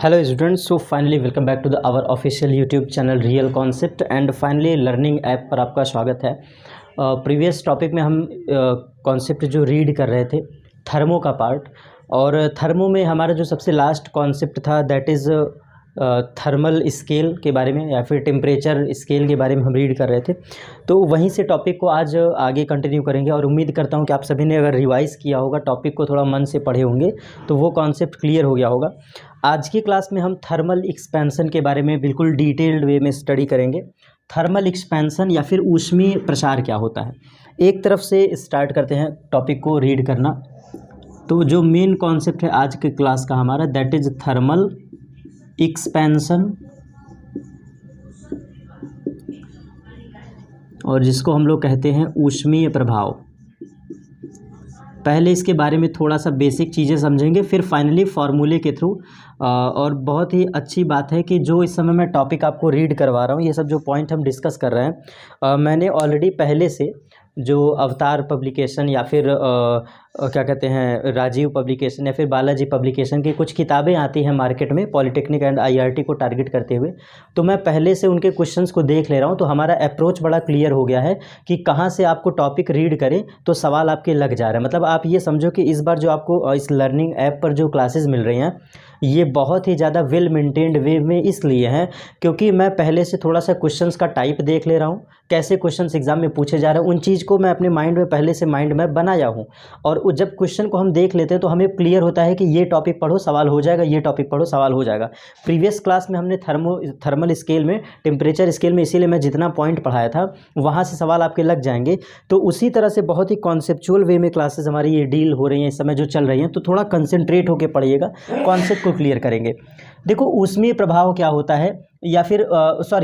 Hello students, so finally welcome back to the our official YouTube channel Real Concept and finally learning app पर आपका स्वागत है। Previous topic में हम concept जो रीड कर रहे थे थर्मो का पार्ट, और थर्मो में हमारा जो सबसे लास्ट कॉन्सेप्ट था दैट इज़ थर्मल स्केल के बारे में या फिर टेम्परेचर स्केल के बारे में हम रीड कर रहे थे। तो वहीं से टॉपिक को आज आगे कंटिन्यू करेंगे और उम्मीद करता हूं कि आप सभी ने अगर रिवाइज़ किया होगा, टॉपिक को थोड़ा मन से पढ़े होंगे तो वो कॉन्सेप्ट क्लियर हो गया होगा। आज की क्लास में हम थर्मल एक्सपेंशन के बारे में बिल्कुल डिटेल्ड वे में स्टडी करेंगे। थर्मल एक्सपेंशन या फिर ऊष्मीय प्रसार क्या होता है, एक तरफ से स्टार्ट करते हैं टॉपिक को रीड करना। तो जो मेन कॉन्सेप्ट है आज के क्लास का हमारा दैट इज़ थर्मल एक्सपेंशन, और जिसको हम लोग कहते हैं ऊष्मीय प्रभाव। पहले इसके बारे में थोड़ा सा बेसिक चीज़ें समझेंगे, फिर फाइनली फार्मूले के थ्रू। और बहुत ही अच्छी बात है कि जो इस समय मैं टॉपिक आपको रीड करवा रहा हूँ, ये सब जो पॉइंट हम डिस्कस कर रहे हैं, मैंने ऑलरेडी पहले से जो अवतार पब्लिकेशन या फिर क्या कहते हैं राजीव पब्लिकेशन या फिर बालाजी पब्लिकेशन की कुछ किताबें आती हैं मार्केट में पॉलिटेक्निक एंड आईआईटी को टारगेट करते हुए, तो मैं पहले से उनके क्वेश्चंस को देख ले रहा हूं। तो हमारा अप्रोच बड़ा क्लियर हो गया है कि कहां से आपको टॉपिक रीड करें तो सवाल आपके लग जा रहे हैं। मतलब आप ये समझो कि इस बार जो आपको इस लर्निंग ऐप पर जो क्लासेस मिल रही हैं ये बहुत ही ज़्यादा वेल मेंटेन्ड वे में इसलिए हैं क्योंकि मैं पहले से थोड़ा सा क्वेश्चंस का टाइप देख ले रहा हूँ, कैसे क्वेश्चंस एग्जाम में पूछे जा रहे हैं, उन चीज़ को मैं अपने माइंड में पहले से माइंड में बनाया हूँ। और जब क्वेश्चन को हम देख लेते हैं तो हमें क्लियर होता है कि ये टॉपिक पढ़ो सवाल हो जाएगा, ये टॉपिक पढ़ो सवाल हो जाएगा। प्रीवियस क्लास में हमने थर्मल स्केल में, टेम्परेचर स्केल में, इसीलिए मैं जितना पॉइंट पढ़ाया था वहाँ से सवाल आपके लग जाएंगे। तो उसी तरह से बहुत ही कॉन्सेप्चुअल वे में क्लासेस हमारी ये डील हो रही हैं इस समय जो चल रही हैं। तो थोड़ा कंसंट्रेट होकर पढ़िएगा, कॉन्सेप्ट को क्लियर करेंगे। देखो ऊष्मीय प्रभाव क्या होता है, या फिर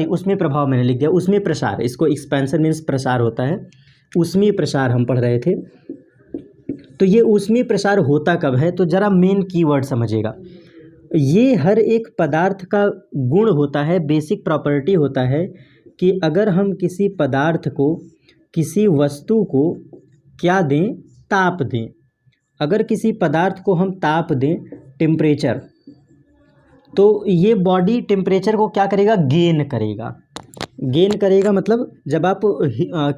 ऊष्मीय प्रभाव मैंने लिख दिया, ऊष्मीय प्रसार, इसको एक्सपेंशन मीन्स प्रसार होता है। ऊष्मीय प्रसार हम पढ़ रहे थे। तो ये ऊष्मीय प्रसार होता कब है, तो जरा मेन कीवर्ड समझिएगा। ये हर एक पदार्थ का गुण होता है, बेसिक प्रॉपर्टी होता है कि अगर हम किसी पदार्थ को, किसी वस्तु को क्या दें, ताप दें। अगर किसी पदार्थ को हम ताप दें, टेम्परेचर, तो ये बॉडी टेम्परेचर को क्या करेगा, गेन करेगा। गेन करेगा मतलब जब आप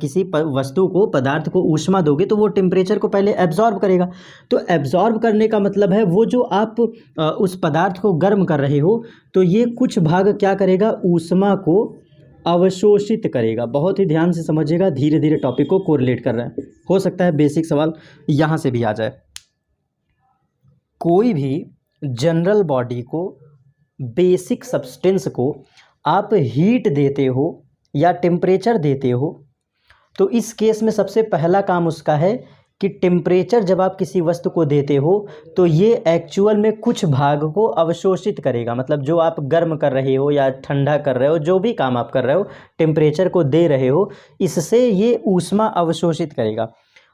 किसी वस्तु को, पदार्थ को ऊष्मा दोगे तो वो टेम्परेचर को पहले एब्जॉर्ब करेगा। तो एब्जॉर्ब करने का मतलब है वो जो आप उस पदार्थ को गर्म कर रहे हो तो ये कुछ भाग क्या करेगा, ऊष्मा को अवशोषित करेगा। बहुत ही ध्यान से समझिएगा, धीरे धीरे टॉपिक को कोरिलेट कर रहे हैं। हो सकता है बेसिक सवाल यहाँ से भी आ जाए। कोई भी जनरल बॉडी को, बेसिक सब्सटेंस को आप हीट देते हो या टेम्परेचर देते हो, तो इस केस में सबसे पहला काम उसका है कि टेम्परेचर जब आप किसी वस्तु को देते हो तो ये एक्चुअल में कुछ भाग को अवशोषित करेगा। मतलब जो आप गर्म कर रहे हो या ठंडा कर रहे हो, जो भी काम आप कर रहे हो, टेम्परेचर को दे रहे हो, इससे ये ऊष्मा अवशोषित करेगा।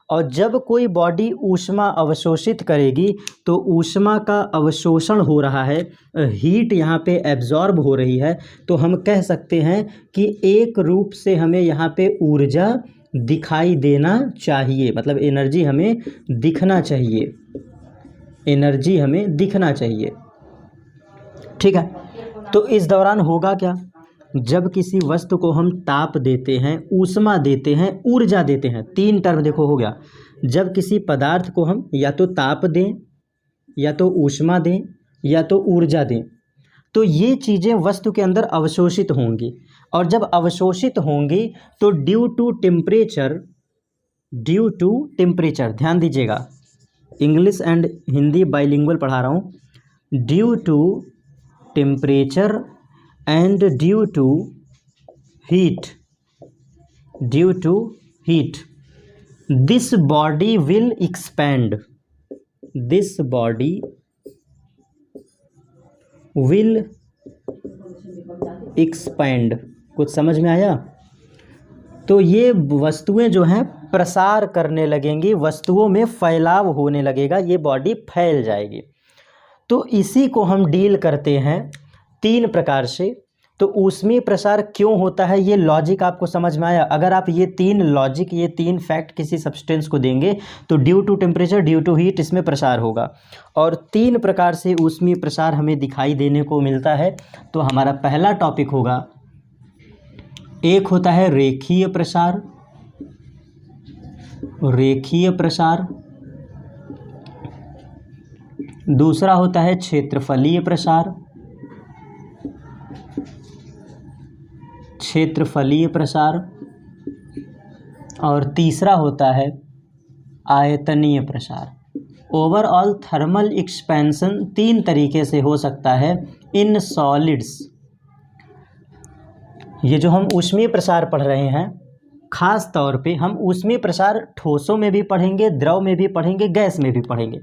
और जब कोई बॉडी ऊष्मा अवशोषित करेगी तो ऊष्मा का अवशोषण हो रहा है, हीट यहाँ पे एब्जॉर्ब हो रही है, तो हम कह सकते हैं कि एक रूप से हमें यहाँ पे ऊर्जा दिखाई देना चाहिए। मतलब एनर्जी हमें दिखना चाहिए, एनर्जी हमें दिखना चाहिए। ठीक है, तो इस दौरान होगा क्या, जब किसी वस्तु को हम ताप देते हैं, ऊष्मा देते हैं, ऊर्जा देते हैं, तीन टर्म देखो हो गया। जब किसी पदार्थ को हम या तो ताप दें, या तो ऊष्मा दें, या तो ऊर्जा दें, तो ये चीज़ें वस्तु के अंदर अवशोषित होंगी। और जब अवशोषित होंगी तो ड्यू टू टेम्परेचर, ध्यान दीजिएगा, इंग्लिश एंड हिंदी बाइलिंगुअल पढ़ा रहा हूँ। Due to temperature and due to heat, this body will expand, this body will expand। कुछ समझ में आया? तो ये वस्तुएं जो हैं प्रसार करने लगेंगी, वस्तुओं में फैलाव होने लगेगा, ये बॉडी फैल जाएगी। तो इसी को हम डील करते हैं तीन प्रकार से। तो ऊष्मीय प्रसार क्यों होता है, ये लॉजिक आपको समझ में आया। अगर आप ये तीन लॉजिक, ये तीन फैक्ट किसी सब्सटेंस को देंगे तो due to temperature, due to heat इसमें प्रसार होगा। और तीन प्रकार से ऊष्मीय प्रसार हमें दिखाई देने को मिलता है। तो हमारा पहला टॉपिक होगा, एक होता है रेखीय प्रसार, रेखीय प्रसार। दूसरा होता है क्षेत्रफलीय प्रसार, क्षेत्रफलीय प्रसार। और तीसरा होता है आयतनीय प्रसार। ओवरऑल थर्मल एक्सपेंशन तीन तरीके से हो सकता है इन सॉलिड्स। ये जो हम ऊष्मीय प्रसार पढ़ रहे हैं, खास तौर पे हम ऊष्मीय प्रसार ठोसों में भी पढ़ेंगे, द्रव में भी पढ़ेंगे, गैस में भी पढ़ेंगे।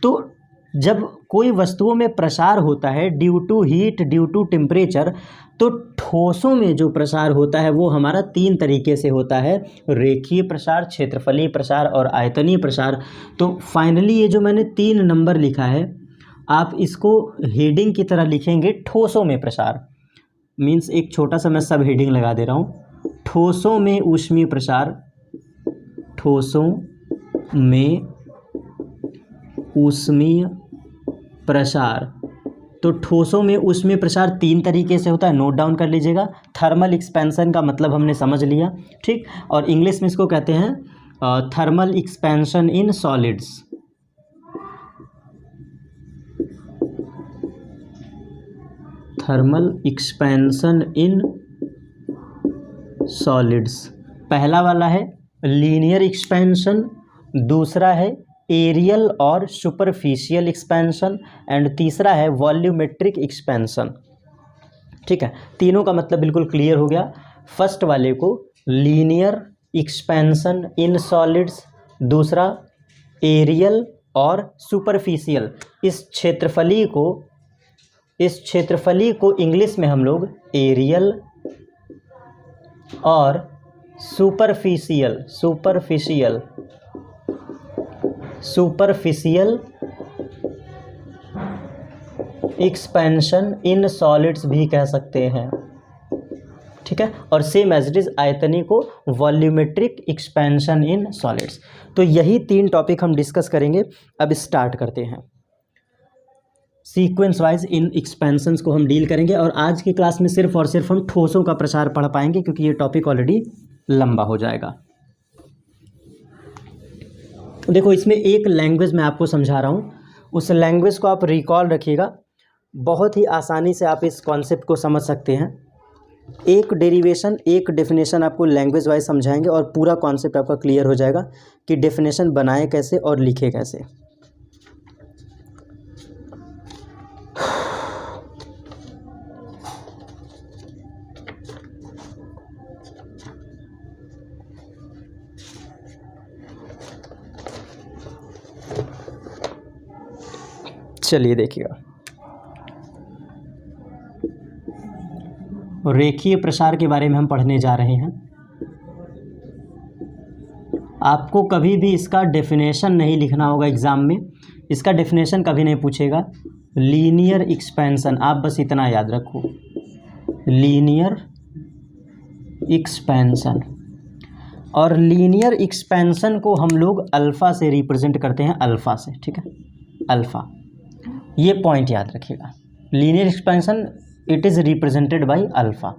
तो जब कोई वस्तुओं में प्रसार होता है due to heat, due to temperature, तो ठोसों में जो प्रसार होता है वो हमारा तीन तरीके से होता है, रेखीय प्रसार, क्षेत्रफलीय प्रसार और आयतनीय प्रसार। तो फाइनली ये जो मैंने 3 नंबर लिखा है, आप इसको हेडिंग की तरह लिखेंगे, ठोसों में प्रसार मीन्स एक छोटा सा मैं सब हेडिंग लगा दे रहा हूँ, ठोसों में ऊष्मीय प्रसार, ठोसों में ऊष्मीय प्रसार। तो ठोसों में ऊष्मीय प्रसार तीन तरीके से होता है, नोट डाउन कर लीजिएगा। थर्मल एक्सपेंशन का मतलब हमने समझ लिया, ठीक। और इंग्लिश में इसको कहते हैं thermal expansion in solids. Thermal expansion in solids. पहला वाला है लीनियर एक्सपेंशन, दूसरा है एरियल और सुपरफिशियल एक्सपेंशन, एंड तीसरा है वॉल्यूमेट्रिक एक्सपेंशन। ठीक है, तीनों का मतलब बिल्कुल क्लियर हो गया। फर्स्ट वाले को लीनियर एक्सपेंशन इन सॉलिड्स, दूसरा एरियल और सुपरफिशियल। इस क्षेत्रफली को इंग्लिश में हम लोग एरियल और सुपरफिशियल एक्सपेंशन इन सॉलिड्स भी कह सकते हैं, ठीक है। और सेम एज इट इज आयतनी को वॉल्यूमेट्रिक एक्सपेंशन इन सॉलिड्स। तो यही 3 टॉपिक हम डिस्कस करेंगे। अब स्टार्ट करते हैं, सीक्वेंस वाइज इन एक्सपेंशंस को हम डील करेंगे। और आज की क्लास में सिर्फ और सिर्फ हम ठोसों का प्रसार पढ़ पाएंगे, क्योंकि ये टॉपिक ऑलरेडी लंबा हो जाएगा। देखो, इसमें एक लैंग्वेज मैं आपको समझा रहा हूँ, उस लैंग्वेज को आप रिकॉल रखिएगा। बहुत ही आसानी से आप इस कॉन्सेप्ट को समझ सकते हैं। एक डेरिवेशन, एक डेफिनेशन आपको लैंग्वेज वाइज समझाएंगे और पूरा कॉन्सेप्ट आपका क्लियर हो जाएगा कि डेफिनेशन बनाए कैसे और लिखे कैसे। चलिए देखिएगा, रेखीय प्रसार के बारे में हम पढ़ने जा रहे हैं। आपको कभी भी इसका डेफिनेशन नहीं लिखना होगा एग्जाम में, इसका डेफिनेशन कभी नहीं पूछेगा। लीनियर एक्सपेंशन, आप बस इतना याद रखो, लीनियर एक्सपेंशन। और लीनियर एक्सपेंशन को हम लोग अल्फ़ा से रिप्रेजेंट करते हैं, अल्फ़ा से, ठीक है, अल्फ़ा। ये पॉइंट याद रखिएगा, linear expansion it is represented by alpha.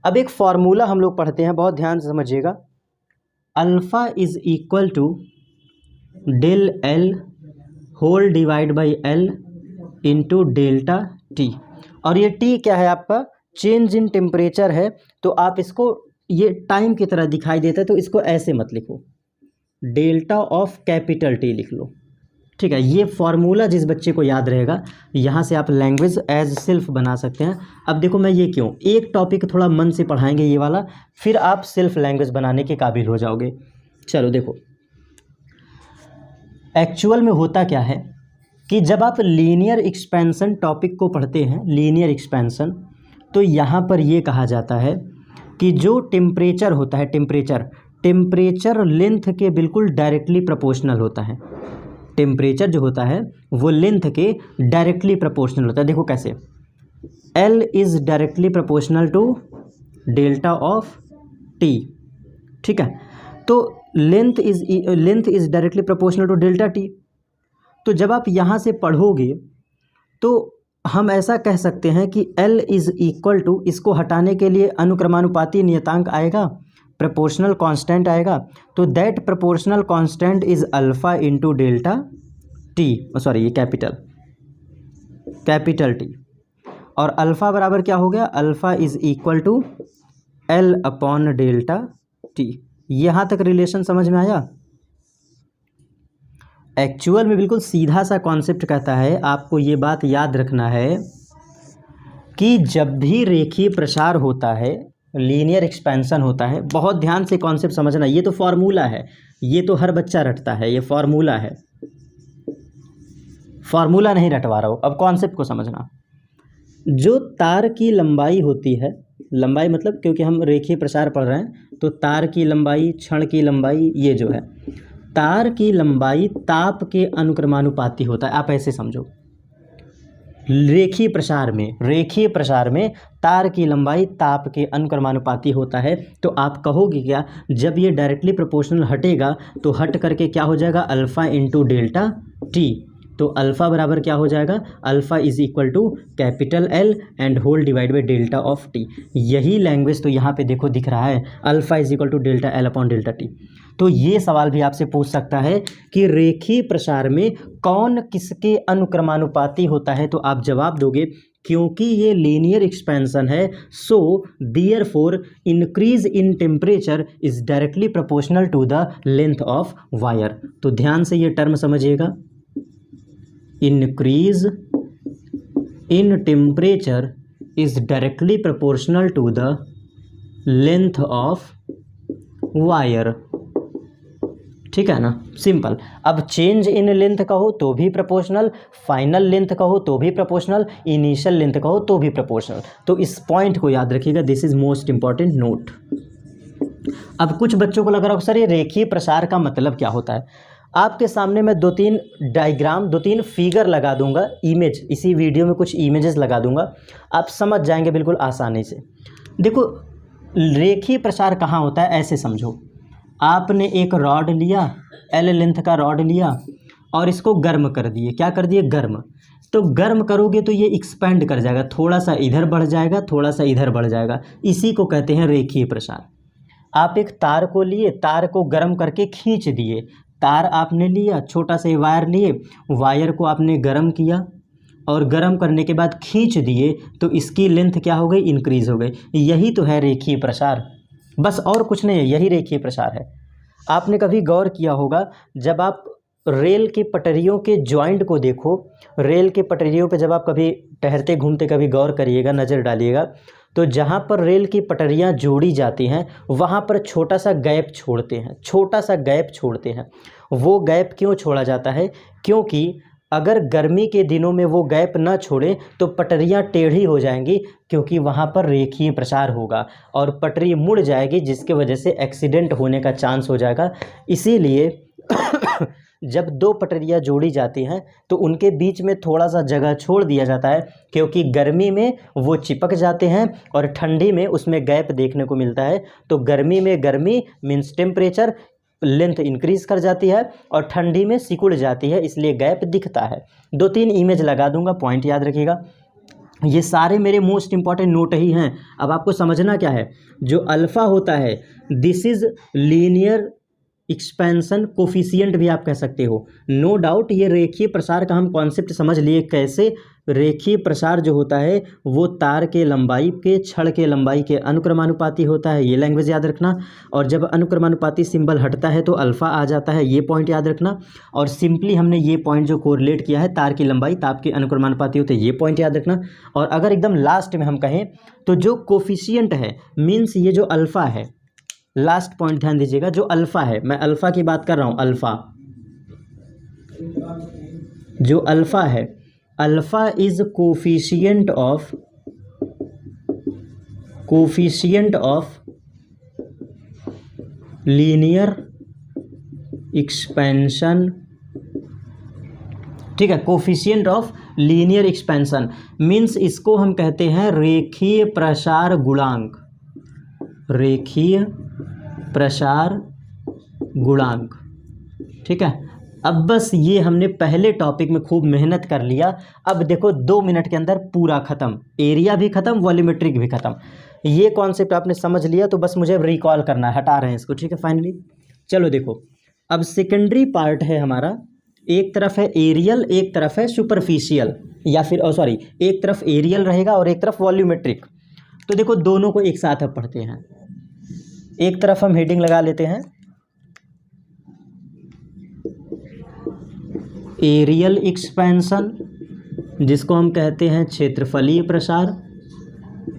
अब एक फार्मूला हम लोग पढ़ते हैं, बहुत ध्यान से समझिएगा। Alpha is equal to del L whole divide by L into delta T. और ये टी क्या है आपका, चेंज इन टेम्परेचर है। तो आप इसको, ये टाइम की तरह दिखाई देता है, तो इसको ऐसे मत लिखो, डेल्टा ऑफ कैपिटल टी लिख लो, ठीक है। ये फार्मूला जिस बच्चे को याद रहेगा, यहाँ से आप लैंग्वेज एज सेल्फ बना सकते हैं। अब देखो मैं ये क्यों, एक टॉपिक थोड़ा मन से पढ़ाएंगे ये वाला, फिर आप सेल्फ लैंग्वेज बनाने के काबिल हो जाओगे। चलो देखो, एक्चुअल में होता क्या है कि जब आप लीनियर एक्सपेंशन टॉपिक को पढ़ते हैं, लीनियर एक्सपेंशन, तो यहाँ पर ये कहा जाता है कि जो टेम्परेचर होता है, टेम्परेचर लेंथ के बिल्कुल डायरेक्टली प्रोपोर्शनल होता है। टेम्परेचर जो होता है वो लेंथ के डायरेक्टली प्रोपोर्शनल होता है। देखो कैसे, L is directly proportional to delta of T. ठीक है, तो length is directly proportional to delta T. तो जब आप यहाँ से पढ़ोगे तो हम ऐसा कह सकते हैं कि L इज़ इक्वल टू, इसको हटाने के लिए अनुक्रमानुपाती नियतांक आएगा, प्रोपोर्शनल कांस्टेंट आएगा, तो that proportional constant is alpha into delta T, sorry ये कैपिटल टी। और अल्फ़ा बराबर क्या हो गया, alpha is equal to L upon delta T. यहाँ तक रिलेशन समझ में आया। एक्चुअल में बिल्कुल सीधा सा कॉन्सेप्ट कहता है, आपको ये बात याद रखना है कि जब भी रेखीय प्रसार होता है, लीनियर एक्सपेंशन होता है, बहुत ध्यान से कॉन्सेप्ट समझना। ये तो फॉर्मूला है, ये तो हर बच्चा रटता है, ये फॉर्मूला है, फॉर्मूला नहीं रटवा रहा हूँ। अब कॉन्सेप्ट को समझना। जो तार की लंबाई होती है, लंबाई मतलब क्योंकि हम रेखीय प्रसार पढ़ रहे हैं, तो तार की लंबाई, क्षण की लंबाई, ये जो है तार की लंबाई ताप के अनुक्रमानुपाती होता है। आप ऐसे समझो, रेखीय प्रसार में तार की लंबाई ताप के अनुक्रमानुपाती होता है। तो आप कहोगे क्या, जब ये डायरेक्टली प्रोपोर्शनल हटेगा तो हट करके क्या हो जाएगा, अल्फ़ा इंटू डेल्टा टी। तो अल्फ़ा बराबर क्या हो जाएगा, alpha is equal to capital L and whole divide by delta of T. यही लैंग्वेज तो यहाँ पे देखो दिख रहा है, alpha is equal to delta L upon delta T. तो ये सवाल भी आपसे पूछ सकता है कि रेखीय प्रसार में कौन किसके अनुक्रमानुपाती होता है, तो आप जवाब दोगे क्योंकि ये लीनियर एक्सपेंशन है, so therefore increase in temperature is directly proportional to the length of wire. तो ध्यान से ये टर्म समझिएगा, increase in temperature is directly proportional to the length of wire. ठीक है ना, सिंपल। अब चेंज इन लेंथ कहो तो भी प्रोपोर्शनल, फाइनल लेंथ कहो तो भी प्रोपोर्शनल, इनिशियल लेंथ कहो तो भी प्रोपोर्शनल। तो इस पॉइंट को याद रखिएगा, this is most important note. अब कुछ बच्चों को लग रहा हो सर ये रेखीय प्रसार का मतलब क्या होता है। आपके सामने मैं दो तीन डायग्राम, दो तीन फिगर लगा दूंगा, इमेज, इसी वीडियो में कुछ इमेजेस लगा दूंगा, आप समझ जाएंगे बिल्कुल आसानी से। देखो रेखीय प्रसार कहाँ होता है, ऐसे समझो, आपने एक रॉड लिया, L लेंथ का रॉड लिया और इसको गर्म कर दिए। क्या कर दिए, गर्म। तो गर्म करोगे तो ये एक्सपेंड कर जाएगा, थोड़ा सा इधर बढ़ जाएगा, थोड़ा सा इधर बढ़ जाएगा, इसी को कहते हैं रेखीय प्रसार। आप एक तार को लिए, तार को गर्म करके खींच दिए, तार आपने लिया, छोटा सा वायर लिए, वायर को आपने गर्म किया और गर्म करने के बाद खींच दिए, तो इसकी लेंथ क्या हो गई, इंक्रीज हो गई। यही तो है रेखीय प्रसार, बस और कुछ नहीं है, यही रेखीय प्रसार है। आपने कभी गौर किया होगा, जब आप रेल की पटरियों के जॉइंट को देखो, रेल के पटरियों पे जब आप कभी टहलते घूमते कभी गौर करिएगा, नज़र डालिएगा, तो जहाँ पर रेल की पटरियाँ जोड़ी जाती हैं वहाँ पर छोटा सा गैप छोड़ते हैं, छोटा सा गैप छोड़ते हैं। वो गैप क्यों छोड़ा जाता है, क्योंकि अगर गर्मी के दिनों में वो गैप न छोड़े तो पटरियाँ टेढ़ी हो जाएंगी, क्योंकि वहाँ पर रेखीय प्रसार होगा और पटरी मुड़ जाएगी, जिसके वजह से एक्सीडेंट होने का चांस हो जाएगा। इसीलिए जब दो पटरियाँ जोड़ी जाती हैं तो उनके बीच में थोड़ा सा जगह छोड़ दिया जाता है, क्योंकि गर्मी में वो चिपक जाते हैं और ठंडी में उसमें गैप देखने को मिलता है। तो गर्मी में गर्मी मीन्स टेम्परेचर, लेंथ इंक्रीज कर जाती है और ठंडी में सिकुड़ जाती है, इसलिए गैप दिखता है। दो तीन इमेज लगा दूंगा, पॉइंट याद रखिएगा। ये सारे मेरे मोस्ट इंपॉर्टेंट नोट ही हैं। अब आपको समझना क्या है, जो अल्फ़ा होता है this is linear expansion coefficient भी आप कह सकते हो। नो डाउट ये रेखीय प्रसार का हम कॉन्सेप्ट समझ लिए, कैसे रेखीय प्रसार जो होता है वो तार के लंबाई के छड़ के लंबाई के अनुक्रमानुपाती होता है, ये लैंग्वेज याद रखना। और जब अनुक्रमानुपाती सिंबल हटता है तो अल्फ़ा आ जाता है, ये पॉइंट याद रखना। और सिंपली हमने ये पॉइंट जो कोरिलेट किया है, तार की लंबाई ताप के अनुक्रमानुपाती होते हैं, ये पॉइंट याद रखना। और अगर एकदम लास्ट में हम कहें तो जो कोफिशिएंट है मीन्स ये जो अल्फ़ा है, लास्ट पॉइंट ध्यान दीजिएगा, जो अल्फ़ा है, मैं अल्फ़ा की बात कर रहा हूँ, अल्फ़ा, जो अल्फ़ा है, alpha is coefficient of linear expansion. ठीक है, coefficient of linear expansion means इसको हम कहते हैं रेखीय प्रसार गुणांक, रेखीय प्रसार गुणांक। ठीक है, अब बस ये हमने पहले टॉपिक में खूब मेहनत कर लिया। अब देखो 2 मिनट के अंदर पूरा ख़त्म, एरिया भी ख़त्म, वॉल्यूमेट्रिक भी ख़त्म। ये कॉन्सेप्ट आपने समझ लिया तो बस मुझे अब रिकॉल करना है, हटा रहे हैं इसको। ठीक है, फाइनली चलो देखो, अब सेकेंडरी पार्ट है हमारा, एक तरफ है एरियल, एक तरफ है सुपरफिशियल, या फिर सॉरी, एक तरफ एरियल रहेगा और एक तरफ वॉल्यूमेट्रिक। तो देखो दोनों को एक साथ अब पढ़ते हैं। एक तरफ हम हेडिंग लगा लेते हैं एरियल एक्सपेंशन, जिसको हम कहते हैं क्षेत्रफलीय प्रसार।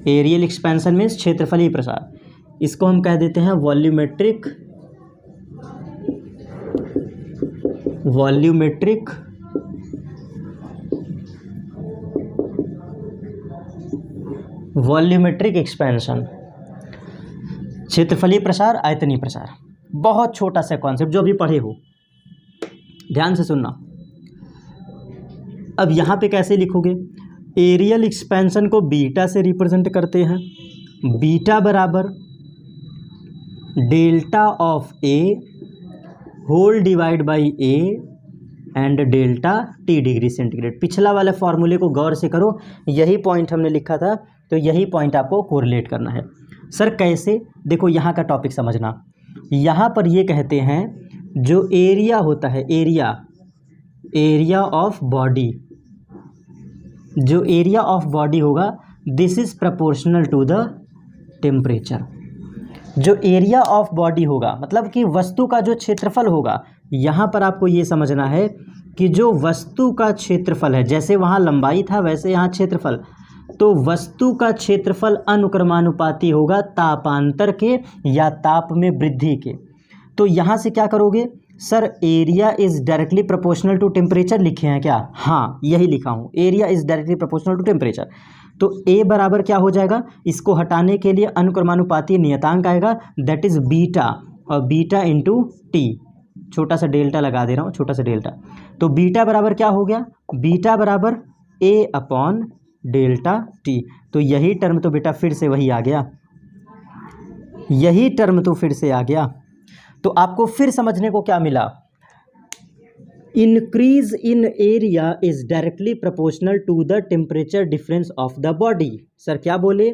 एरियल एक्सपेंशन मीन्स क्षेत्रफलीय प्रसार, इसको हम कह देते हैं वॉल्यूमेट्रिक, वॉल्यूमेट्रिक वॉल्यूमेट्रिक एक्सपेंशन, क्षेत्रफलीय प्रसार, आयतनीय प्रसार। बहुत छोटा सा कॉन्सेप्ट जो अभी पढ़े हो, ध्यान से सुनना। अब यहाँ पे कैसे लिखोगे, एरियल एक्सपेंशन को बीटा से रिप्रेजेंट करते हैं। बीटा बराबर delta of A whole divide by A and delta T degree centigrade. पिछला वाले फॉर्मूले को गौर से करो, यही पॉइंट हमने लिखा था, तो यही पॉइंट आपको कोरिलेट करना है। सर कैसे, देखो यहाँ का टॉपिक समझना। यहाँ पर ये कहते हैं जो एरिया होता है, एरिया, एरिया ऑफ बॉडी, जो एरिया ऑफ बॉडी होगा this is proportional to the temperature. जो एरिया ऑफ बॉडी होगा मतलब कि वस्तु का जो क्षेत्रफल होगा, यहाँ पर आपको ये समझना है कि जो वस्तु का क्षेत्रफल है, जैसे वहाँ लंबाई था वैसे यहाँ क्षेत्रफल, तो वस्तु का क्षेत्रफल अनुक्रमानुपाती होगा तापांतर के या ताप में वृद्धि के। तो यहाँ से क्या करोगे, sir area is directly proportional to temperature लिखे हैं क्या? हाँ, यही लिखा हूँ, area is directly proportional to temperature. तो ए बराबर क्या हो जाएगा, इसको हटाने के लिए अनुक्रमानुपाती नियतांक आएगा, दैट इज़ बीटा, और बीटा इंटू टी, छोटा सा डेल्टा लगा दे रहा हूँ, छोटा सा डेल्टा। तो बीटा बराबर क्या हो गया, बीटा बराबर ए अपॉन डेल्टा टी। तो यही टर्म तो बेटा फिर से वही आ गया, यही टर्म तो फिर से आ गया। तो आपको फिर समझने को क्या मिला, increase in area is directly proportional to the temperature difference of the body. Sir क्या बोले,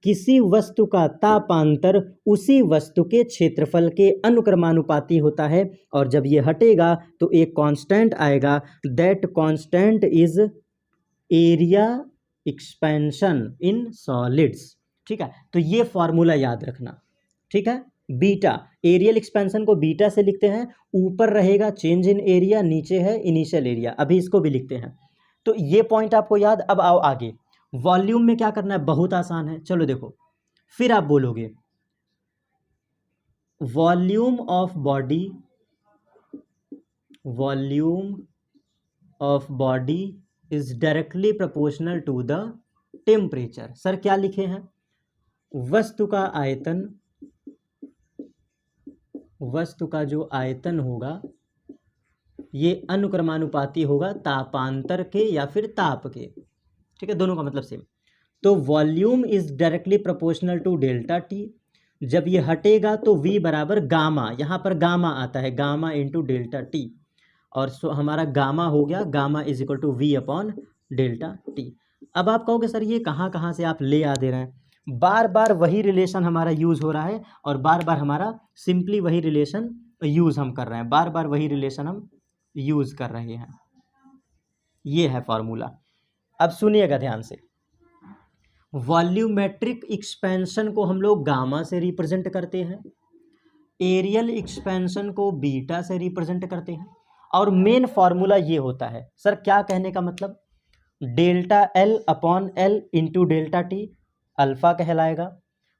किसी वस्तु का तापांतर उसी वस्तु के क्षेत्रफल के अनुक्रमानुपाती होता है, और जब ये हटेगा तो एक कांस्टेंट आएगा, that constant is area expansion in solids. ठीक है, तो ये फॉर्मूला याद रखना। ठीक है, बीटा, एरियल एक्सपेंशन को बीटा से लिखते हैं, ऊपर रहेगा चेंज इन एरिया, नीचे है इनिशियल एरिया, अभी इसको भी लिखते हैं। तो ये पॉइंट आपको याद। अब आओ आगे, वॉल्यूम में क्या करना है, बहुत आसान है। चलो देखो, फिर आप बोलोगे volume of body, volume of body is directly proportional to the temperature. Sir क्या लिखे हैं, वस्तु का आयतन, वस्तु का जो आयतन होगा ये अनुक्रमानुपाती होगा तापांतर के या फिर ताप के। ठीक है, दोनों का मतलब सेम। तो volume is directly proportional to delta T. जब ये हटेगा तो V बराबर गामा, यहाँ पर गामा आता है, गामा इंटू डेल्टा टी, और हमारा गामा हो गया, gamma is equal to V upon delta T. अब आप कहोगे सर ये कहाँ से आप ले आ दे रहे हैं, बार बार वही रिलेशन हमारा यूज़ हो रहा है, और बार बार हमारा सिंपली वही रिलेशन यूज़ हम कर रहे हैं, बार बार वही रिलेशन हम यूज़ कर रहे हैं। ये है फॉर्मूला। अब सुनिएगा ध्यान से, वॉल्यूमेट्रिक एक्सपेंशन को हम लोग गामा से रिप्रेजेंट करते हैं, एरियल एक्सपेंशन को बीटा से रिप्रेजेंट करते हैं, और मेन फॉर्मूला ये होता है। सर क्या कहने का मतलब, delta L upon L into delta T alpha कहलाएगा,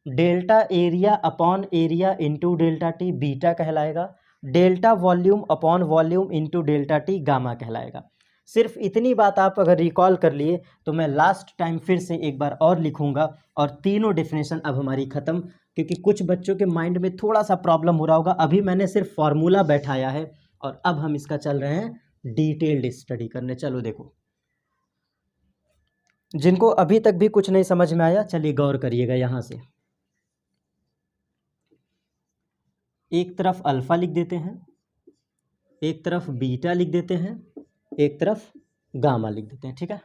delta area upon area into delta T beta कहलाएगा, delta volume upon volume into delta T gamma कहलाएगा। सिर्फ इतनी बात आप अगर रिकॉल कर लिए तो मैं लास्ट टाइम फिर से एक बार और लिखूंगा, और तीनों डेफिनेशन अब हमारी ख़त्म, क्योंकि कुछ बच्चों के माइंड में थोड़ा सा प्रॉब्लम हो रहा होगा। अभी मैंने सिर्फ फार्मूला बैठाया है और अब हम इसका चल रहे हैं डिटेल्ड स्टडी करने। चलो देखो, जिनको अभी तक भी कुछ नहीं समझ में आया, चलिए गौर करिएगा। यहाँ से एक तरफ अल्फा लिख देते हैं, एक तरफ बीटा लिख देते हैं, एक तरफ गामा लिख देते हैं, ठीक है।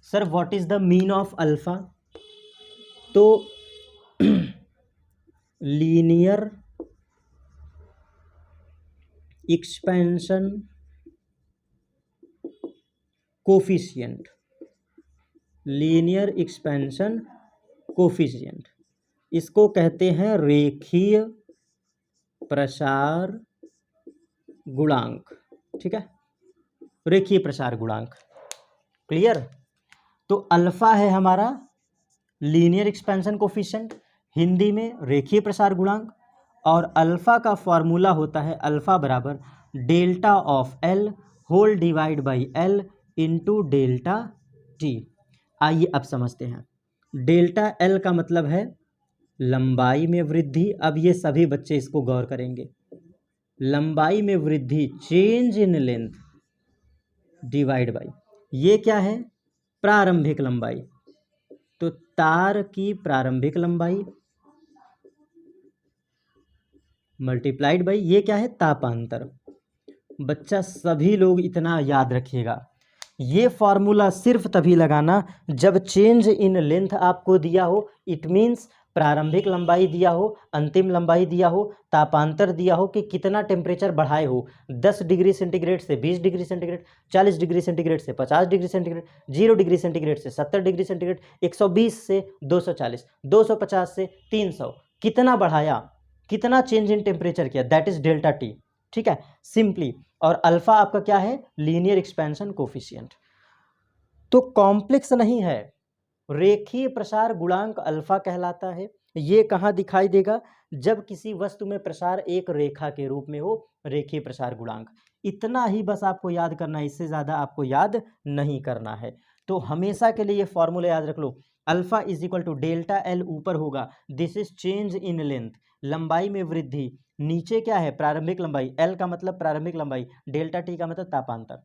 Sir what is the mean of alpha? तो linear expansion coefficient, linear expansion coefficient, इसको कहते हैं रेखीय प्रसार गुणांक, ठीक है, रेखीय प्रसार गुणांक। क्लियर? तो अल्फा है हमारा लीनियर एक्सपेंशन कोफिशिएंट, हिंदी में रेखीय प्रसार गुणांक, और अल्फा का फॉर्मूला होता है अल्फा बराबर delta of L whole divide by L into delta T. आइए अब समझते हैं। डेल्टा एल का मतलब है लंबाई में वृद्धि। अब ये सभी बच्चे इसको गौर करेंगे। लंबाई में वृद्धि, change in length divide by, ये क्या है? प्रारंभिक लंबाई। तो तार की प्रारंभिक लंबाई मल्टीप्लाइड बाई, ये क्या है? तापांतर। बच्चा सभी लोग इतना याद रखिएगा, ये फॉर्मूला सिर्फ तभी लगाना जब चेंज इन लेंथ आपको दिया हो, इट मीन्स प्रारंभिक लंबाई दिया हो, अंतिम लंबाई दिया हो, तापांतर दिया हो कि कितना टेम्परेचर बढ़ाए हो, 10 डिग्री सेंटीग्रेड से 20 डिग्री सेंटीग्रेड, 40 डिग्री सेंटीग्रेड से 50 डिग्री सेंटीग्रेड, 0 डिग्री सेंटीग्रेड से 70 डिग्री सेंटीग्रेड, 120 से 240, 250 से 300, कितना बढ़ाया, कितना चेंज इन टेम्परेचर किया, दैट इज डेल्टा टी, ठीक है, सिंपली। और अल्फा आपका क्या है? Linear expansion coefficient. तो कॉम्प्लेक्स नहीं है, रेखीय प्रसार गुणांक अल्फा कहलाता है। ये कहाँ दिखाई देगा? जब किसी वस्तु में प्रसार एक रेखा के रूप में हो, रेखीय प्रसार गुणांक। इतना ही बस आपको याद करना है, इससे ज़्यादा आपको याद नहीं करना है। तो हमेशा के लिए ये फॉर्मूला याद रख लो, alpha is equal to delta L ऊपर होगा, this is change in length, लंबाई में वृद्धि, नीचे क्या है? प्रारंभिक लंबाई, एल का मतलब प्रारंभिक लंबाई, डेल्टा टी का मतलब तापांतर।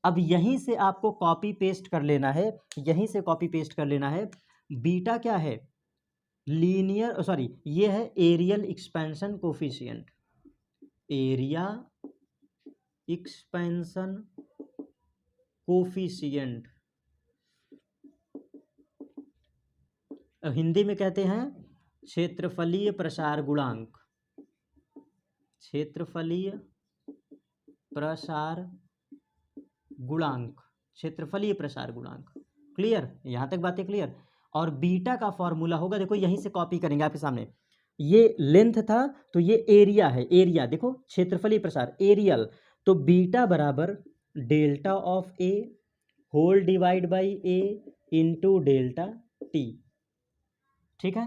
अब यहीं से आपको कॉपी पेस्ट कर लेना है, यहीं से कॉपी पेस्ट कर लेना है। बीटा क्या है? लीनियर, सॉरी, ये है areal expansion coefficient, area expansion coefficient, Hindi में कहते हैं क्षेत्रफलीय प्रसार गुणांक, क्षेत्रफलीय प्रसार गुणांक, क्षेत्रफलीय प्रसार गुणांक। क्लियर? यहां तक बातें क्लियर? और बीटा का फॉर्मूला होगा, देखो यहीं से कॉपी करेंगे आपके सामने, ये लेंथ था तो ये एरिया है, एरिया देखो, क्षेत्रफलीय प्रसार एरियल, तो बीटा बराबर delta of A whole divide by A into delta T, ठीक है।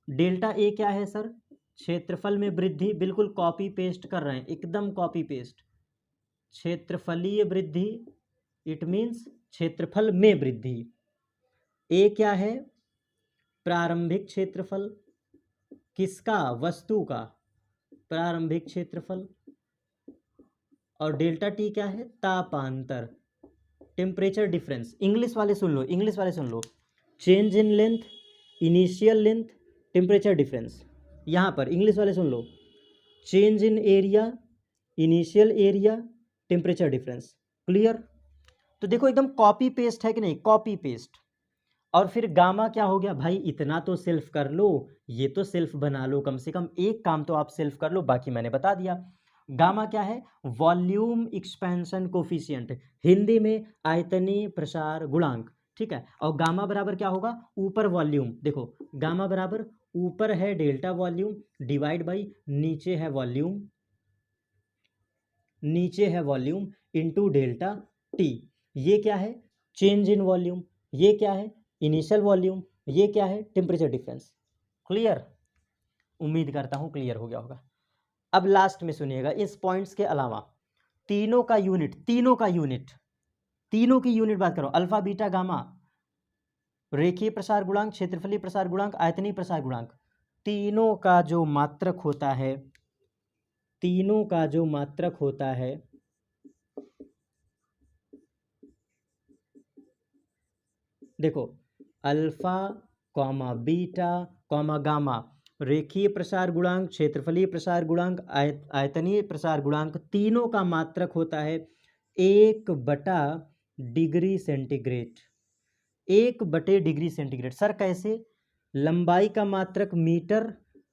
डेल्टा ए क्या है सर? क्षेत्रफल में वृद्धि, बिल्कुल कॉपी पेस्ट कर रहे हैं, एकदम कॉपी पेस्ट। क्षेत्रफलीय वृद्धि, इट मीन्स क्षेत्रफल में वृद्धि। ए क्या है? प्रारंभिक क्षेत्रफल, किसका? वस्तु का प्रारंभिक क्षेत्रफल। और डेल्टा टी क्या है? तापांतर, टेम्परेचर डिफरेंस। इंग्लिश वाले सुन लो, इंग्लिश वाले सुन लो, change in length, initial length, temperature difference. यहाँ पर इंग्लिश वाले सुन लो, change in area, initial area, temperature difference. Clear? तो देखो एकदम कॉपी पेस्ट है कि नहीं? Copy paste. और फिर गामा क्या हो गया भाई? इतना तो सेल्फ कर लो, ये तो सेल्फ बना लो, कम से कम एक काम तो आप सेल्फ कर लो, बाकी मैंने बता दिया। गामा क्या है? वॉल्यूम एक्सपेंशन कोफिशिएंट, हिंदी में आयतनीय प्रसार गुणांक, ठीक है। और गामा बराबर क्या होगा? ऊपर वॉल्यूम, देखो गामा बराबर ऊपर है डेल्टा वॉल्यूम डिवाइड बाई नीचे है वॉल्यूम, नीचे है वॉल्यूम इनटू डेल्टा टी। ये क्या है? Change in volume. ये क्या है? Initial volume. ये क्या है? Temperature difference. क्लियर? उम्मीद करता हूं क्लियर हो गया होगा। अब लास्ट में सुनिएगा, इस पॉइंट्स के अलावा तीनों का यूनिट, तीनों का यूनिट, तीनों की यूनिट बात करो, अल्फा बीटा गामा, रेखीय प्रसार गुणांक, क्षेत्रफलीय प्रसार गुणांक, आयतनीय प्रसार गुणांक, तीनों का जो मात्रक होता है, तीनों का जो मात्रक होता है देखो alpha comma beta comma gamma, रेखीय प्रसार गुणांक, क्षेत्रफलीय प्रसार गुणांक, आयतनीय प्रसार गुणांक, तीनों का मात्रक होता है 1/डिग्री सेंटीग्रेड। 1/डिग्री सेंटीग्रेड। सर कैसे? लंबाई का मात्रक मीटर,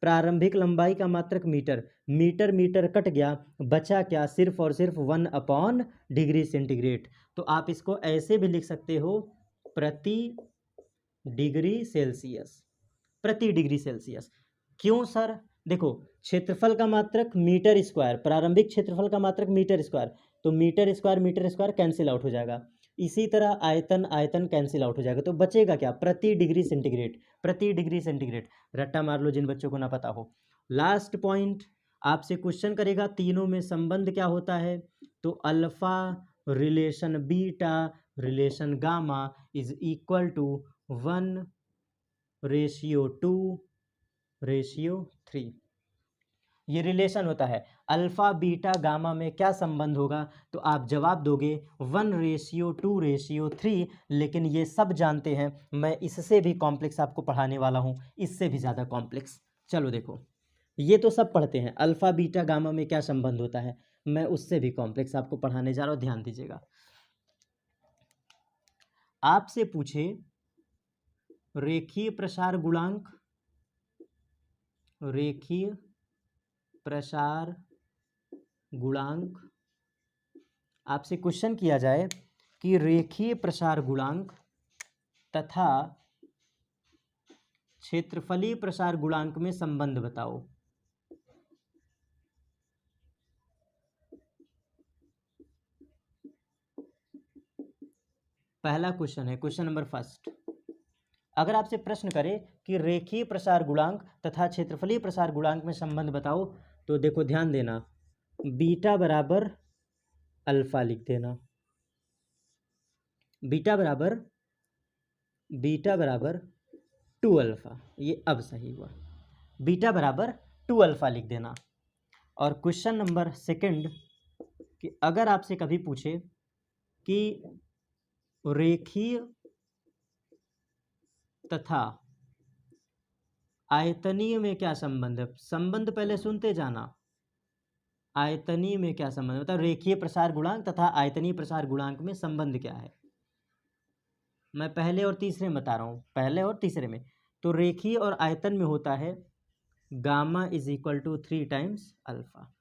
प्रारंभिक लंबाई का मात्रक मीटर, मीटर मीटर कट गया, बचा क्या? सिर्फ और सिर्फ 1/डिग्री सेंटीग्रेड। तो आप इसको ऐसे भी लिख सकते हो, प्रति डिग्री सेल्सियस, प्रति डिग्री सेल्सियस। क्यों सर? देखो क्षेत्रफल का मात्रक मीटर स्क्वायर, प्रारंभिक क्षेत्रफल का मात्रक मीटर स्क्वायर, तो मीटर स्क्वायर कैंसिल आउट हो जाएगा। इसी तरह आयतन आयतन कैंसिल आउट हो जाएगा, तो बचेगा क्या? प्रति डिग्री सेंटीग्रेड, प्रति डिग्री सेंटीग्रेड। रट्टा मार लो जिन बच्चों को ना पता हो। लास्ट पॉइंट आपसे क्वेश्चन करेगा, तीनों में संबंध क्या होता है? तो alpha relation beta relation gamma is equal to 1:2:3। ये रिलेशन होता है। अल्फा बीटा गामा में क्या संबंध होगा? तो आप जवाब दोगे 1:2:3। लेकिन ये सब जानते हैं, मैं इससे भी कॉम्प्लेक्स आपको पढ़ाने वाला हूँ, इससे भी ज़्यादा कॉम्प्लेक्स। चलो देखो, ये तो सब पढ़ते हैं अल्फा बीटा गामा में क्या संबंध होता है, मैं उससे भी कॉम्प्लेक्स आपको पढ़ाने जा रहा हूँ, ध्यान दीजिएगा। आपसे पूछे रेखीय प्रसार गुणांक, रेखीय प्रसार गुणांक, आपसे क्वेश्चन किया जाए कि रेखीय प्रसार गुणांक तथा क्षेत्रफलीय प्रसार गुणांक में संबंध बताओ। पहला क्वेश्चन है, क्वेश्चन नंबर फर्स्ट। अगर आपसे प्रश्न करें कि रेखीय प्रसार गुणांक तथा क्षेत्रफलीय प्रसार गुणांक में संबंध बताओ, तो देखो ध्यान देना, बीटा बराबर अल्फा लिख देना, बीटा बराबर 2 अल्फा, ये अब सही हुआ, बीटा बराबर 2 अल्फा लिख देना। और क्वेश्चन नंबर सेकंड कि अगर आपसे कभी पूछे कि रेखीय तथा आयतनीय में क्या संबंध है, संबंध पहले सुनते जाना, आयतनीय में क्या संबंध, मतलब रेखीय प्रसार गुणांक तथा आयतनीय प्रसार गुणांक में संबंध क्या है। मैं पहले और तीसरे में बता रहा हूँ, पहले और तीसरे में। तो रेखीय और आयतन में होता है gamma is equal to 3 times alpha,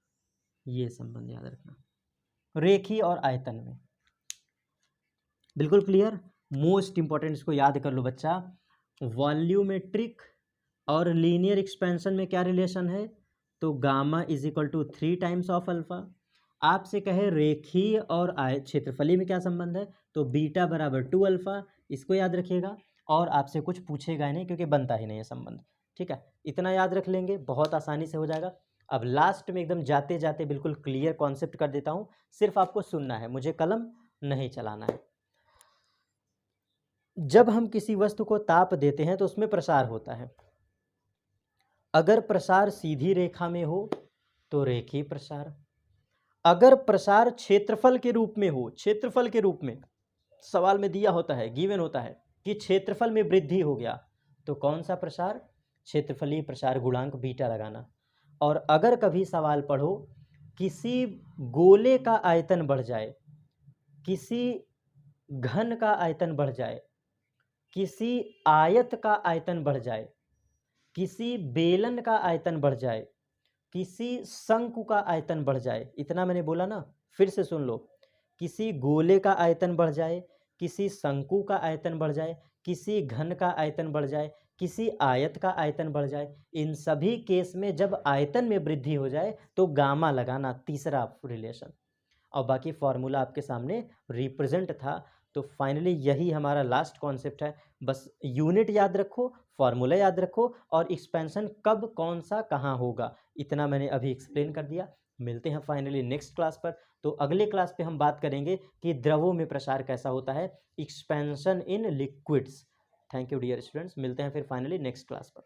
ये संबंध याद रखना, रेखीय और आयतन में। बिल्कुल क्लियर, मोस्ट इंपॉर्टेंट, इसको याद कर लो बच्चा। वॉल्यूमेट्रिक और लीनियर एक्सपेंशन में क्या रिलेशन है? तो gamma is equal to 3 times of alpha. आपसे कहे रेखीय और क्षेत्रफलीय में क्या संबंध है? तो बीटा बराबर 2 अल्फा, इसको याद रखिएगा। और आपसे कुछ पूछेगा ही नहीं, क्योंकि बनता ही नहीं है संबंध। ठीक है, इतना याद रख लेंगे, बहुत आसानी से हो जाएगा। अब लास्ट में एकदम जाते जाते बिल्कुल क्लियर कॉन्सेप्ट कर देता हूँ, सिर्फ आपको सुनना है, मुझे कलम नहीं चलाना है। जब हम किसी वस्तु को ताप देते हैं तो उसमें प्रसार होता है। अगर प्रसार सीधी रेखा में हो तो रेखीय प्रसार, अगर प्रसार क्षेत्रफल के रूप में हो, क्षेत्रफल के रूप में सवाल में दिया होता है, गिवन होता है कि क्षेत्रफल में वृद्धि हो गया, तो कौन सा प्रसार? क्षेत्रफलीय प्रसार गुणांक बीटा लगाना। और अगर कभी सवाल पढ़ो किसी गोले का आयतन बढ़ जाए, किसी घन का आयतन बढ़ जाए, किसी आयत का आयतन बढ़ जाए, किसी बेलन का आयतन बढ़ जाए, किसी शंकु का आयतन बढ़ जाए, इतना मैंने बोला ना, फिर से सुन लो, किसी गोले का आयतन बढ़ जाए, किसी शंकु का आयतन बढ़ जाए, किसी घन का आयतन बढ़ जाए, किसी आयत का आयतन बढ़ जाए, इन सभी केस में जब आयतन में वृद्धि हो जाए तो गामा लगाना, तीसरा रिलेशन। और बाकी फॉर्मूला आपके सामने रिप्रेजेंट था। तो फाइनली यही हमारा लास्ट कॉन्सेप्ट है, बस यूनिट याद रखो, फॉर्मूला याद रखो, और एक्सपेंशन कब कौन सा कहाँ होगा, इतना मैंने अभी एक्सप्लेन कर दिया। मिलते हैं फाइनली नेक्स्ट क्लास पर। तो अगले क्लास पे हम बात करेंगे कि द्रवों में प्रसार कैसा होता है, expansion in liquids. Thank you dear students, मिलते हैं फिर फाइनली नेक्स्ट क्लास पर।